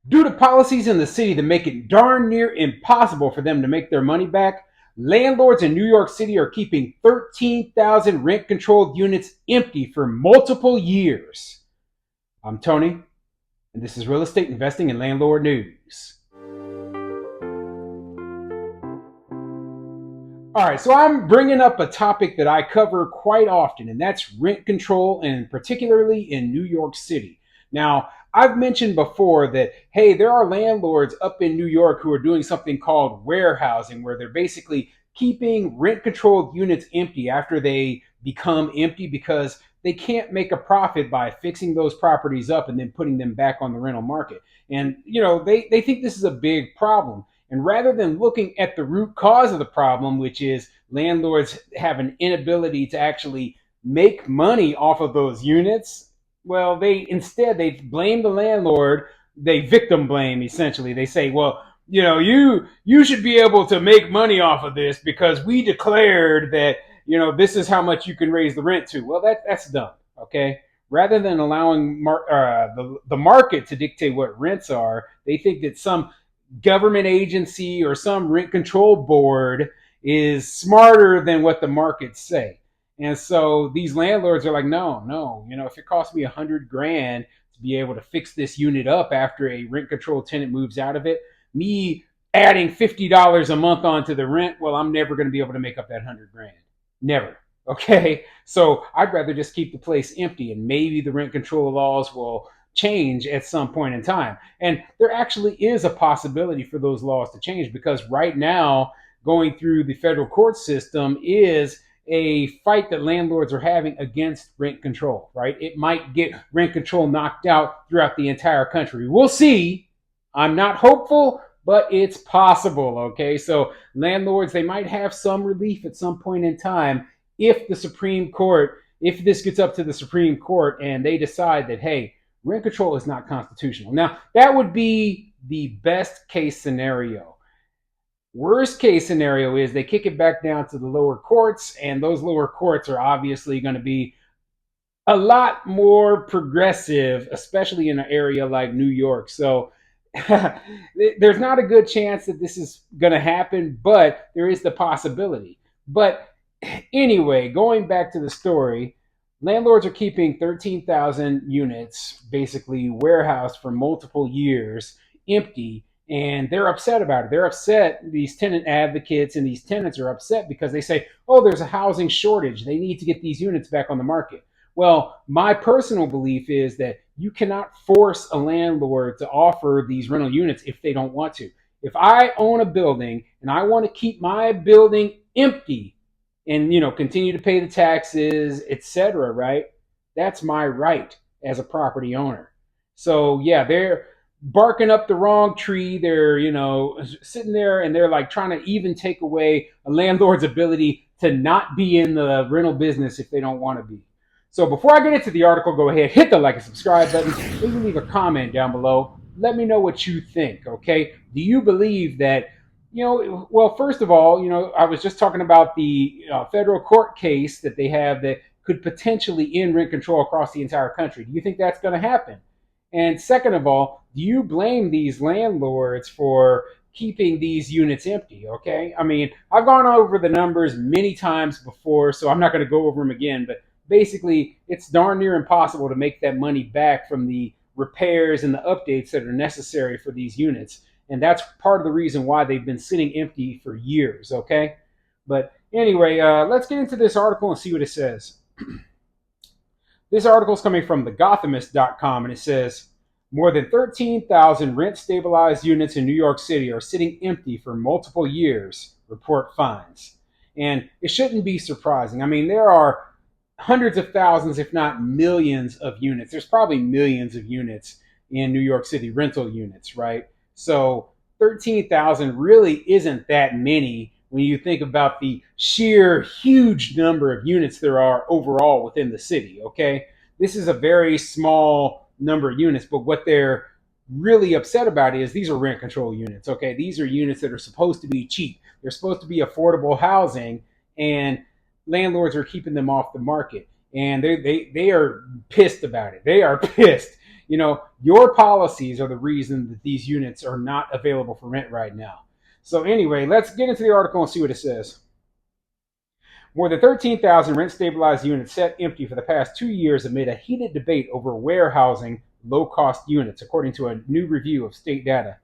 Due to policies in the city that make it darn near impossible for them to make their money back, landlords in New York City are keeping 13,000 rent controlled units empty for multiple years. I'm Tony, and this is Real Estate Investing and Landlord News. All right, so I'm bringing up a topic that I cover quite often, and that's rent control, and particularly in New York City. Now, I've mentioned before that, hey, there are landlords up in New York who are doing something called warehousing, where they're basically keeping rent controlled units empty after they become empty because they can't make a profit by fixing those properties up and then putting them back on the rental market. And, they think this is a big problem. And rather than looking at the root cause of the problem, which is landlords have an inability to actually make money off of those units, well, they blame the landlord. They victim blame essentially. They say, well, you should be able to make money off of this because we declared that this is how much you can raise the rent to. Well, that's dumb. Okay, rather than allowing the market to dictate what rents are, they think that some government agency or some rent control board is smarter than what the markets say. And so these landlords are like, no, if it costs me 100 grand to be able to fix this unit up after a rent control tenant moves out of it, me adding $50 a month onto the rent, well, I'm never going to be able to make up that 100 grand. Never. Okay. So I'd rather just keep the place empty, and maybe the rent control laws will change at some point in time. And there actually is a possibility for those laws to change because right now, going through the federal court system is a fight that landlords are having against rent control, right? It might get rent control knocked out throughout the entire country. We'll see. I'm not hopeful, but it's possible, okay? So landlords, they might have some relief at some point in time if if this gets up to the Supreme Court and they decide that, hey, rent control is not constitutional. Now, that would be the best case scenario. Worst case scenario is they kick it back down to the lower courts, and those lower courts are obviously going to be a lot more progressive, especially in an area like New York. So there's not a good chance that this is going to happen, but there is the possibility. But anyway, going back to the story, landlords are keeping 13,000 units basically warehoused for multiple years empty, and they're upset about it. They're upset. These tenant advocates and these tenants are upset because they say, oh, there's a housing shortage. They need to get these units back on the market. Well, my personal belief is that you cannot force a landlord to offer these rental units if they don't want to. If I own a building and I want to keep my building empty and continue to pay the taxes, etc., right? That's my right as a property owner. So yeah, they're barking up the wrong tree. They're sitting there and they're like trying to even take away a landlord's ability to not be in the rental business if they don't want to be. So before I get into the article, go ahead, hit the like and subscribe button. Maybe leave a comment down below. Let me know what you think, okay? Do you believe that, well, first of all, I was just talking about the federal court case that they have that could potentially end rent control across the entire country. Do you think that's going to happen? And second of all, do you blame these landlords for keeping these units empty? Okay. I mean, I've gone over the numbers many times before, so I'm not going to go over them again, but basically, it's darn near impossible to make that money back from the repairs and the updates that are necessary for these units. And that's part of the reason why they've been sitting empty for years. Okay. But anyway, let's get into this article and see what it says. This article is coming from thegothamist.com, and it says more than 13,000 rent stabilized units in New York City are sitting empty for multiple years, report finds. And it shouldn't be surprising. I mean, there are hundreds of thousands, if not millions of units. There's probably millions of units in New York City, rental units, right? So 13,000 really isn't that many when you think about the sheer huge number of units there are overall within the city, okay? This is a very small number of units, but what they're really upset about is these are rent control units, okay? These are units that are supposed to be cheap. They're supposed to be affordable housing, and landlords are keeping them off the market. And they are pissed about it. They are pissed. your policies are the reason that these units are not available for rent right now. So anyway, let's get into the article and see what it says. More than 13,000 rent stabilized units sat empty for the past 2 years amid a heated debate over warehousing low cost units, according to a new review of state data.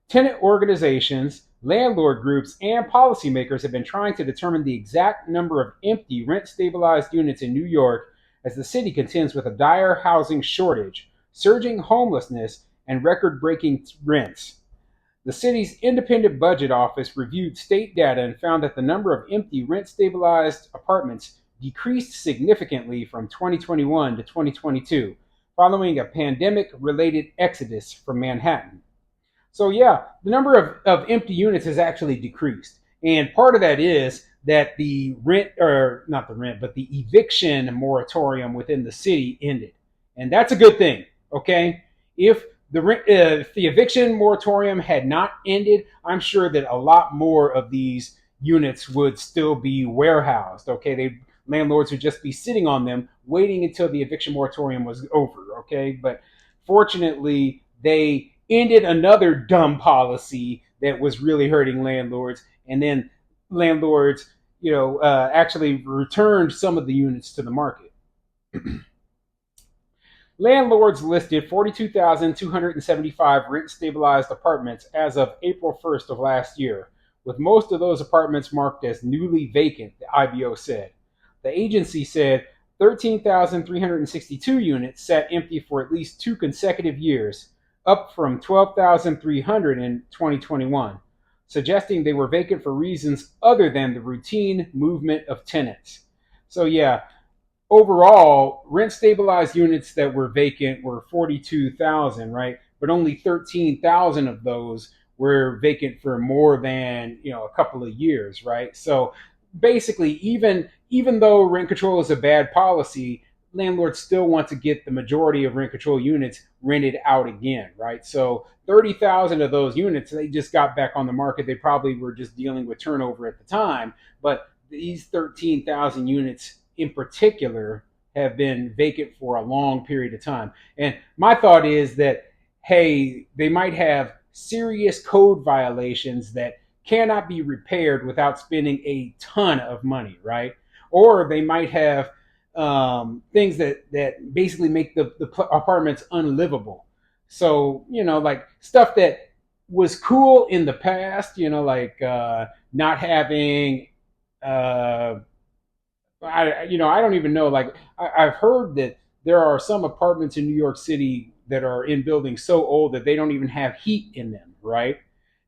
Tenant organizations, landlord groups, and policymakers have been trying to determine the exact number of empty rent stabilized units in New York as the city contends with a dire housing shortage, surging homelessness, and record breaking rents. The city's independent budget office reviewed state data and found that the number of empty rent stabilized apartments decreased significantly from 2021 to 2022, following a pandemic related exodus from Manhattan. So yeah, the number of empty units has actually decreased. And part of that is that the rent, or not the rent, but the eviction moratorium within the city ended. And that's a good thing, okay? If if the eviction moratorium had not ended, I'm sure that a lot more of these units would still be warehoused, okay? Landlords would just be sitting on them waiting until the eviction moratorium was over, okay? But fortunately, they ended another dumb policy that was really hurting landlords, and then landlords, actually returned some of the units to the market. Landlords listed 42,275 rent stabilized apartments as of April 1st of last year, with most of those apartments marked as newly vacant, the IBO said. The agency said 13,362 units sat empty for at least 2 consecutive years, up from 12,300 in 2021, suggesting they were vacant for reasons other than the routine movement of tenants. So, yeah, overall, rent stabilized units that were vacant were 42,000, right? But only 13,000 of those were vacant for more than, a couple of years, right? So basically, even though rent control is a bad policy, landlords still want to get the majority of rent control units rented out again, right? So 30,000 of those units, they just got back on the market. They probably were just dealing with turnover at the time, but these 13,000 units in particular have been vacant for a long period of time. And my thought is that, hey, they might have serious code violations that cannot be repaired without spending a ton of money, right? Or they might have things that basically make the apartments unlivable. So, like stuff that was cool in the past, like not having I don't even know. Like I've heard that there are some apartments in New York City that are in buildings so old that they don't even have heat in them, right?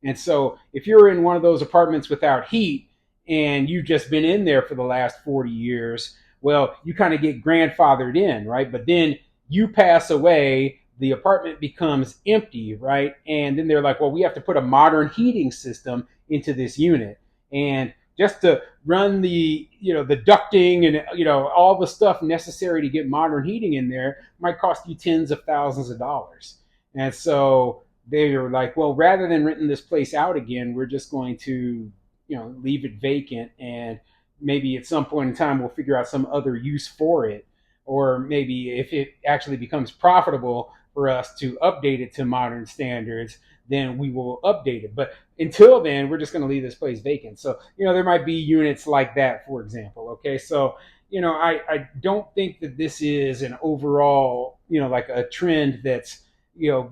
And so if you're in one of those apartments without heat and you've just been in there for the last 40 years, well, you kind of get grandfathered in, right? But then you pass away, the apartment becomes empty, right? And then they're like, well, we have to put a modern heating system into this unit. And just to run the ducting and all the stuff necessary to get modern heating in there might cost you tens of thousands of dollars. And so they were like, well, rather than renting this place out again, we're just going to leave it vacant, and maybe at some point in time we'll figure out some other use for it, or maybe if it actually becomes profitable for us to update it to modern standards, then we will update it. But until then, we're just going to leave this place vacant. So, there might be units like that, for example. Okay. So, I don't think that this is an overall, like a trend that's,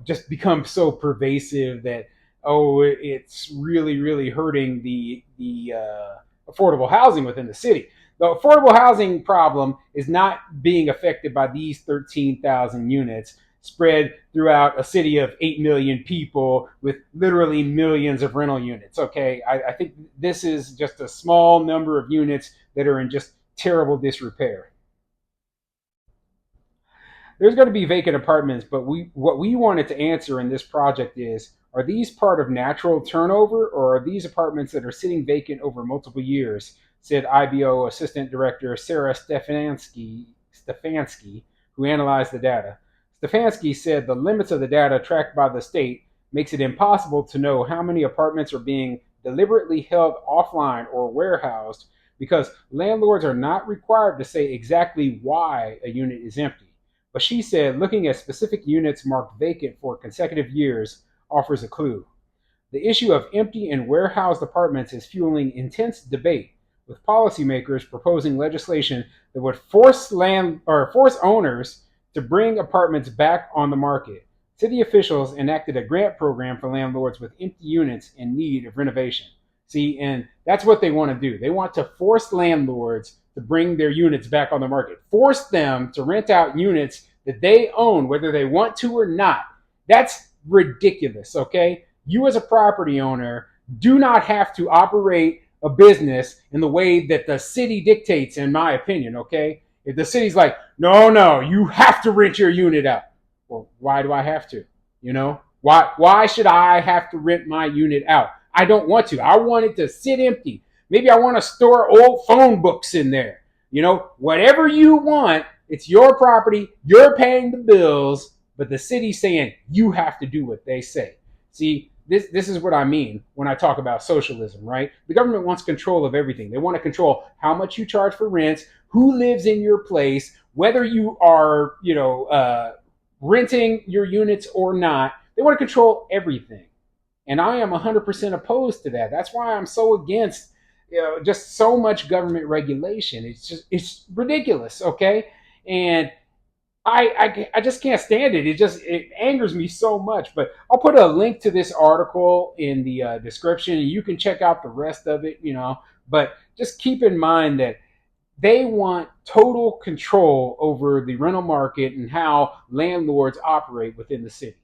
just become so pervasive that, it's really, really hurting the affordable housing within the city. The affordable housing problem is not being affected by these 13,000 units spread throughout a city of 8 million people with literally millions of rental units. Okay, I think this is just a small number of units that are in just terrible disrepair. There's going to be vacant apartments, but what we wanted to answer in this project is, are these part of natural turnover, or are these apartments that are sitting vacant over multiple years, said IBO Assistant Director Sarah Stefanski, who analyzed the data. Stefanski said the limits of the data tracked by the state makes it impossible to know how many apartments are being deliberately held offline or warehoused, because landlords are not required to say exactly why a unit is empty. But she said looking at specific units marked vacant for consecutive years offers a clue. The issue of empty and warehoused apartments is fueling intense debate, with policymakers proposing legislation that would force owners to bring apartments back on the market. City officials enacted a grant program for landlords with empty units in need of renovation. See, and that's what they want to do. They want to force landlords to bring their units back on the market, force them to rent out units that they own, whether they want to or not. That's ridiculous, okay? You, as a property owner, do not have to operate a business in the way that the city dictates, in my opinion, okay? If the city's like, no, you have to rent your unit out. Well, why do I have to? You know? Why should I have to rent my unit out? I don't want to. I want it to sit empty. Maybe I want to store old phone books in there. You know, whatever you want, it's your property, you're paying the bills, but the city's saying you have to do what they say. See, this is what I mean when I talk about socialism, right? The government wants control of everything. They want to control how much you charge for rents, who lives in your place, whether you are, renting your units or not. They want to control everything. And I am 100% opposed to that. That's why I'm so against, just so much government regulation. It's ridiculous, okay? And I just can't stand it. It angers me so much. But I'll put a link to this article in the description, and you can check out the rest of it. But just keep in mind that they want total control over the rental market and how landlords operate within the city.